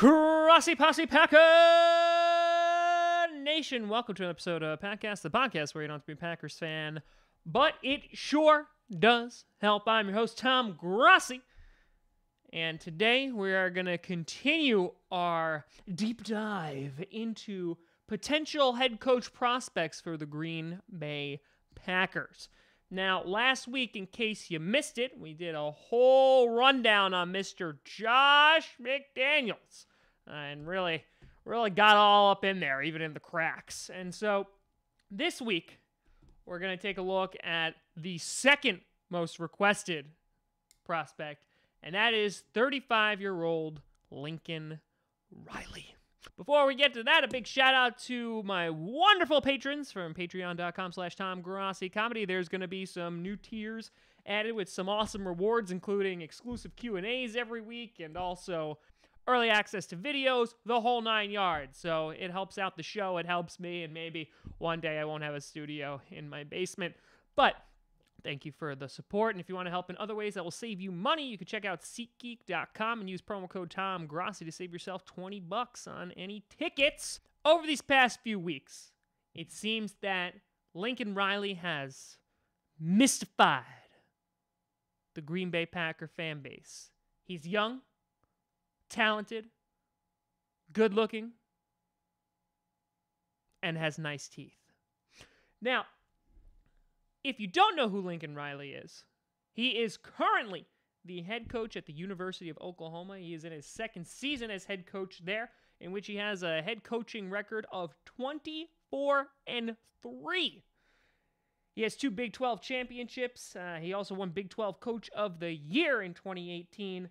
Grossi Posse Packer Nation, welcome to an episode of Packcast, the podcast where you don't have to be a Packers fan, but it sure does help. I'm your host, Tom Grossi, and today we are going to continue our deep dive into potential head coach prospects for the Green Bay Packers. Now, last week, in case you missed it, we did a whole rundown on Mr. Josh McDaniels. And really got all up in there, even in the cracks. And so, this week, we're going to take a look at the second most requested prospect, and that is 35-year-old Lincoln Riley. Before we get to that, a big shout out to my wonderful patrons from patreon.com/TomGrossi Comedy. There's going to be some new tiers added with some awesome rewards, including exclusive Q&As every week and also early access to videos, the whole 9 yards. So it helps out the show, it helps me, and maybe one day I won't have a studio in my basement. But thank you for the support, and if you want to help in other ways that will save you money, you can check out SeatGeek.com and use promo code TomGrossi to save yourself $20 on any tickets. Over these past few weeks, it seems that Lincoln Riley has mystified the Green Bay Packer fan base. He's young, talented, good-looking, and has nice teeth. Now, if you don't know who Lincoln Riley is, he is currently the head coach at the University of Oklahoma. He is in his second season as head coach there, in which he has a head coaching record of 24-3. He has 2 Big 12 championships. He also won Big 12 Coach of the Year in 2018.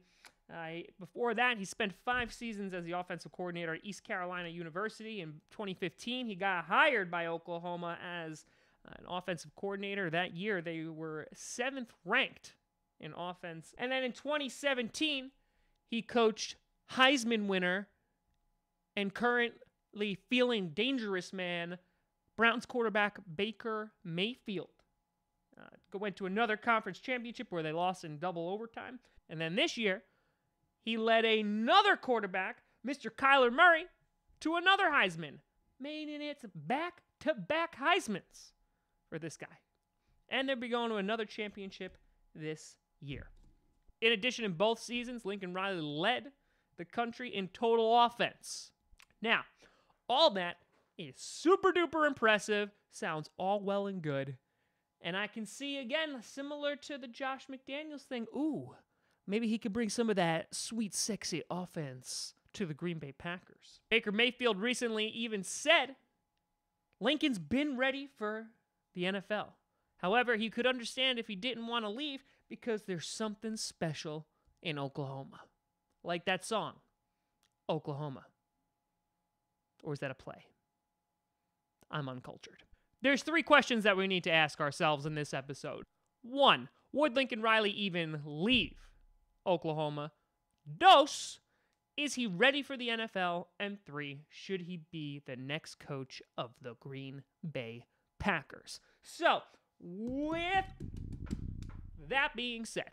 Before that, he spent 5 seasons as the offensive coordinator at East Carolina University. In 2015, he got hired by Oklahoma as an offensive coordinator. That year, they were 7th ranked in offense. And then in 2017, he coached Heisman winner and currently feeling dangerous man, Browns quarterback Baker Mayfield. Went to another conference championship where they lost in double overtime. And then this year, he led another quarterback, Mr. Kyler Murray, to another Heisman, making it back-to-back Heismans for this guy. And they'll be going to another championship this year. In addition, in both seasons, Lincoln Riley led the country in total offense. Now, all that is super-duper impressive, sounds all well and good, and I can see, again, similar to the Josh McDaniels thing, maybe he could bring some of that sweet, sexy offense to the Green Bay Packers. Baker Mayfield recently even said Lincoln's been ready for the NFL. However, he could understand if he didn't want to leave because there's something special in Oklahoma. Like that song, Oklahoma. Or is that a play? I'm uncultured. There's 3 questions that we need to ask ourselves in this episode. 1, would Lincoln Riley even leave Oklahoma? 2, is he ready for the NFL? And 3, should he be the next coach of the Green Bay Packers? So, with that being said,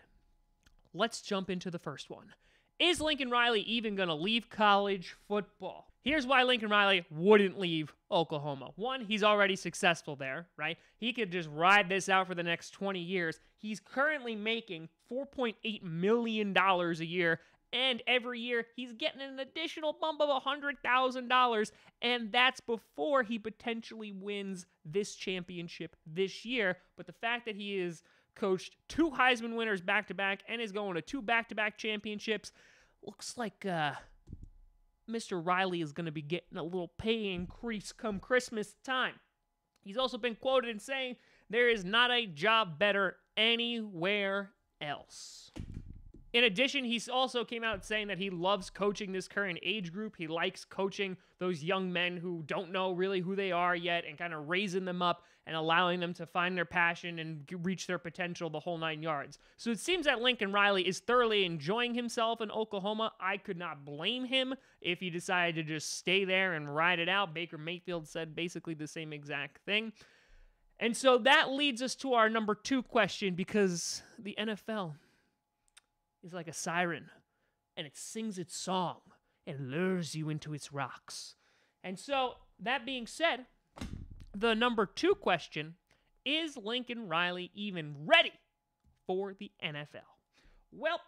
let's jump into the first one. Is Lincoln Riley even going to leave college football? Here's why Lincoln Riley wouldn't leave Oklahoma. 1, he's already successful there, right? He could just ride this out for the next 20 years. He's currently making $4.8 million a year, and every year he's getting an additional bump of $100,000, and that's before he potentially wins this championship this year. But the fact that he has coached 2 Heisman winners back-to-back and is going to 2 back-to-back championships, looks like Mr. Riley is going to be getting a little pay increase come Christmas time. He's also been quoted in saying, there is not a job better anywhere else. In addition, he's also came out saying that he loves coaching this current age group. He likes coaching those young men who don't know really who they are yet and kind of raising them up and allowing them to find their passion and reach their potential the whole 9 yards. So it seems that Lincoln Riley is thoroughly enjoying himself in Oklahoma. I could not blame him if he decided to just stay there and ride it out. Baker Mayfield said basically the same exact thing. And so that leads us to our number 2 question, because the NFL is like a siren, and it sings its song, it lures you into its rocks. And so, that being said, the number 2 question, is Lincoln Riley even ready for the NFL? Well,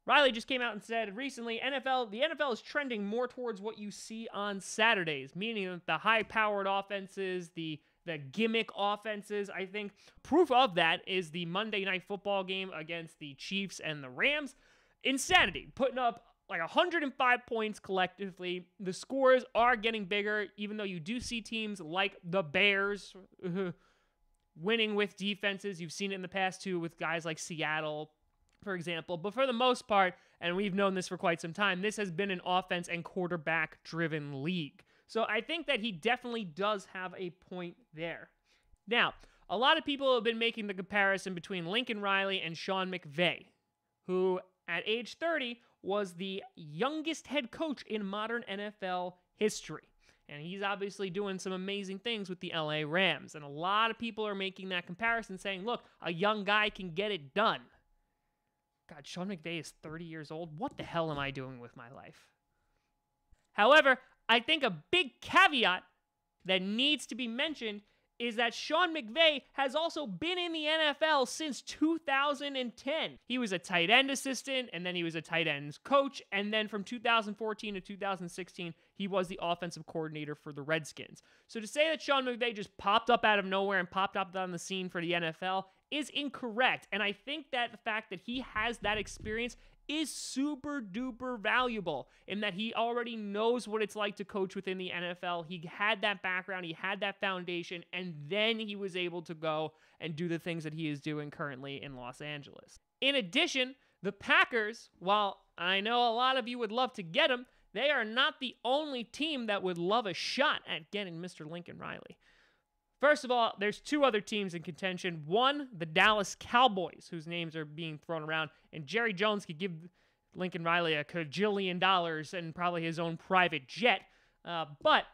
Riley just came out and said recently, the NFL is trending more towards what you see on Saturdays, meaning that the high-powered offenses, the gimmick offenses. I think proof of that is the Monday Night Football game against the Chiefs and the Rams. Insanity, putting up like 105 points collectively. The scores are getting bigger, even though you do see teams like the Bears winning with defenses. You've seen it in the past too with guys like Seattle, for example. But for the most part, and we've known this for quite some time, this has been an offense and quarterback-driven league. So I think that he definitely does have a point there. Now, a lot of people have been making the comparison between Lincoln Riley and Sean McVay, who at age 30 was the youngest head coach in modern NFL history. And he's obviously doing some amazing things with the LA Rams. And a lot of people are making that comparison, saying, look, a young guy can get it done. God, Sean McVay is 30 years old. What the hell am I doing with my life? However, I think a big caveat that needs to be mentioned is that Sean McVay has also been in the NFL since 2010. He was a tight end assistant, and then he was a tight ends coach, and then from 2014 to 2016, he was the offensive coordinator for the Redskins. So to say that Sean McVay just popped up out of nowhere and popped up on the scene for the NFL is incorrect, and I think that the fact that he has that experience is super duper valuable in that he already knows what it's like to coach within the NFL. He had that background, he had that foundation, and then he was able to go and do the things that he is doing currently in Los Angeles. In addition, the Packers, while I know a lot of you would love to get him, they are not the only team that would love a shot at getting Mr. Lincoln Riley. First of all, there's 2 other teams in contention. One, the Dallas Cowboys, whose names are being thrown around. And Jerry Jones could give Lincoln Riley $1 kajillion and probably his own private jet. But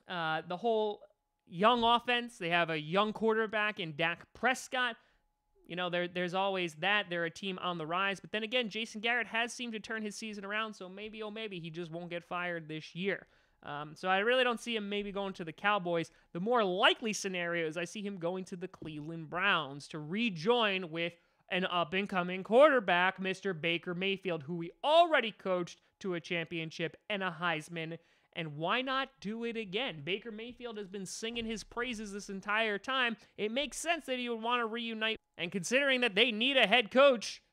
the whole young offense, they have a young quarterback in Dak Prescott. You know, there's always that. They're a team on the rise. But then again, Jason Garrett has seemed to turn his season around, so maybe, oh maybe, he just won't get fired this year. So I really don't see him maybe going to the Cowboys. The more likely scenario is I see him going to the Cleveland Browns to rejoin with an up-and-coming quarterback, Mr. Baker Mayfield, who we already coached to a championship and a Heisman. And why not do it again? Baker Mayfield has been singing his praises this entire time. It makes sense that he would want to reunite. And considering that they need a head coach,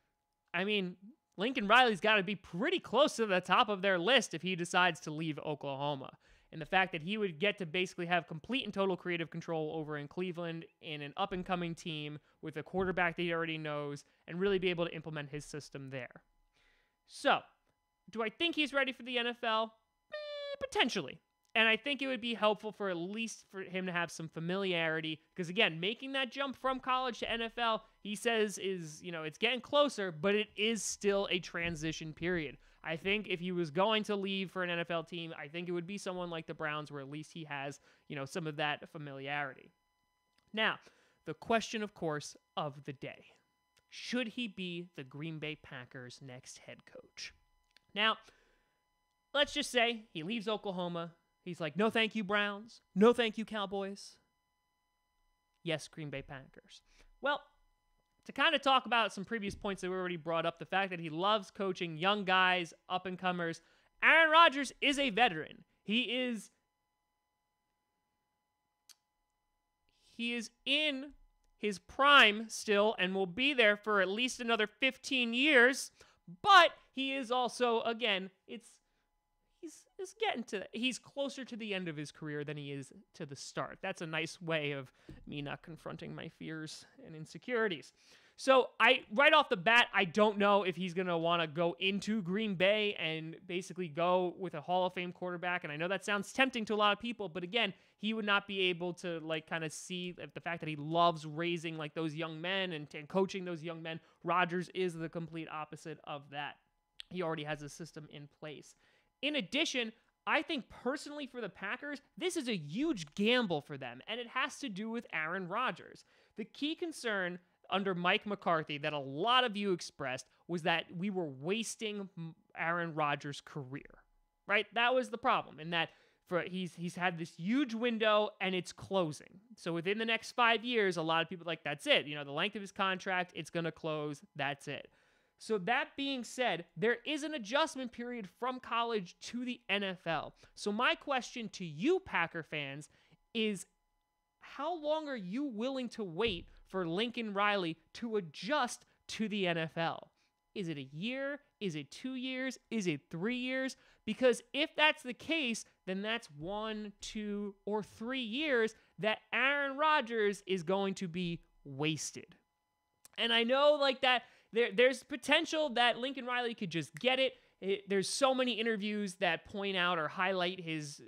I mean, Lincoln Riley's got to be pretty close to the top of their list if he decides to leave Oklahoma. And the fact that he would get to basically have complete and total creative control over in Cleveland in an up-and-coming team with a quarterback that he already knows and really be able to implement his system there. So, do I think he's ready for the NFL? Potentially. And I think it would be helpful for at least for him to have some familiarity. Because again, making that jump from college to NFL, he says is, it's getting closer, but it is still a transition period. I think if he was going to leave for an NFL team, I think it would be someone like the Browns where at least he has, some of that familiarity. Now, the question, of course, of the day. Should he be the Green Bay Packers' next head coach? Now, let's just say he leaves Oklahoma. He's like, no thank you, Browns. No thank you, Cowboys. Yes, Green Bay Packers. Well, to kind of talk about some previous points that we already brought up, the fact that he loves coaching young guys, up-and-comers, Aaron Rodgers is a veteran. He is in his prime still and will be there for at least another 15 years, but he is also, again, He's getting to he's closer to the end of his career than he is to the start. That's a nice way of me not confronting my fears and insecurities. So right off the bat, I don't know if he's going to want to go into Green Bay and basically go with a Hall of Fame quarterback. And I know that sounds tempting to a lot of people, but again, he would not be able to kind of see the fact that he loves raising those young men and coaching those young men. Rodgers is the complete opposite of that. He already has a system in place. In addition, I think personally for the Packers, this is a huge gamble for them, and it has to do with Aaron Rodgers. The key concern under Mike McCarthy that a lot of you expressed was that we were wasting Aaron Rodgers' career, right? That was the problem, in that he's had this huge window and it's closing. So within the next 5 years, a lot of people are like, that's it. The length of his contract, it's going to close. That's it. So that being said, there is an adjustment period from college to the NFL. So my question to you, Packer fans, is how long are you willing to wait for Lincoln Riley to adjust to the NFL? Is it a year? Is it 2 years? Is it 3 years? Because if that's the case, then that's 1, 2, or 3 years that Aaron Rodgers is going to be wasted. And I know like that there's potential that Lincoln Riley could just get it. There's so many interviews that point out or highlight his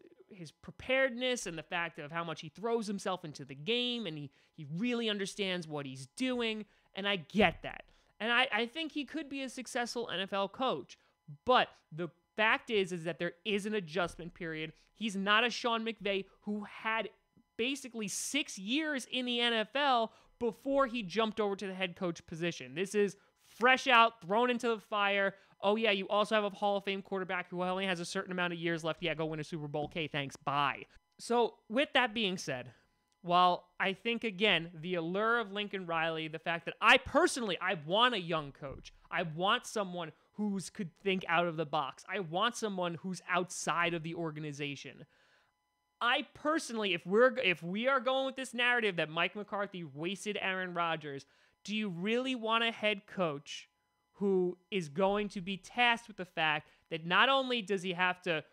preparedness and the fact of how much he throws himself into the game, and he really understands what he's doing, and I get that. And I think he could be a successful NFL coach. But the fact is that there is an adjustment period. He's not a Sean McVay who had basically 6 years in the NFL before he jumped over to the head coach position. This is fresh out, thrown into the fire. Oh, yeah, you also have a Hall of Fame quarterback who only has a certain amount of years left. Yeah, go win a Super Bowl. Okay, thanks. Bye. So with that being said, while I think, again, the allure of Lincoln Riley, the fact that I want a young coach. I want someone who could think out of the box. I want someone who's outside of the organization. I personally, if we are going with this narrative that Mike McCarthy wasted Aaron Rodgers, do you really want a head coach who is going to be tasked with the fact that not only does he have to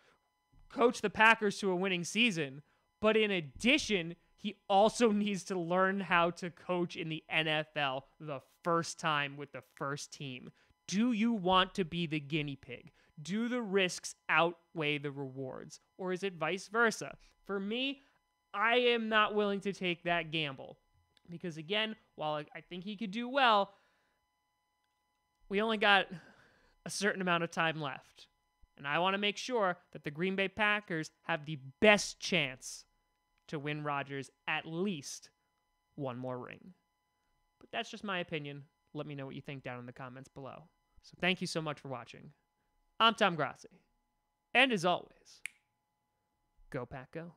coach the Packers to a winning season, but in addition, he also needs to learn how to coach in the NFL the first time with the first team? Do you want to be the guinea pig? Do the risks outweigh the rewards? Or is it vice versa? For me, I am not willing to take that gamble. Because again, while I think he could do well, we only got a certain amount of time left. And I want to make sure that the Green Bay Packers have the best chance to win Rodgers at least one more ring. But that's just my opinion. Let me know what you think down in the comments below. So thank you so much for watching. I'm Tom Grossi. And as always, go Pack Go.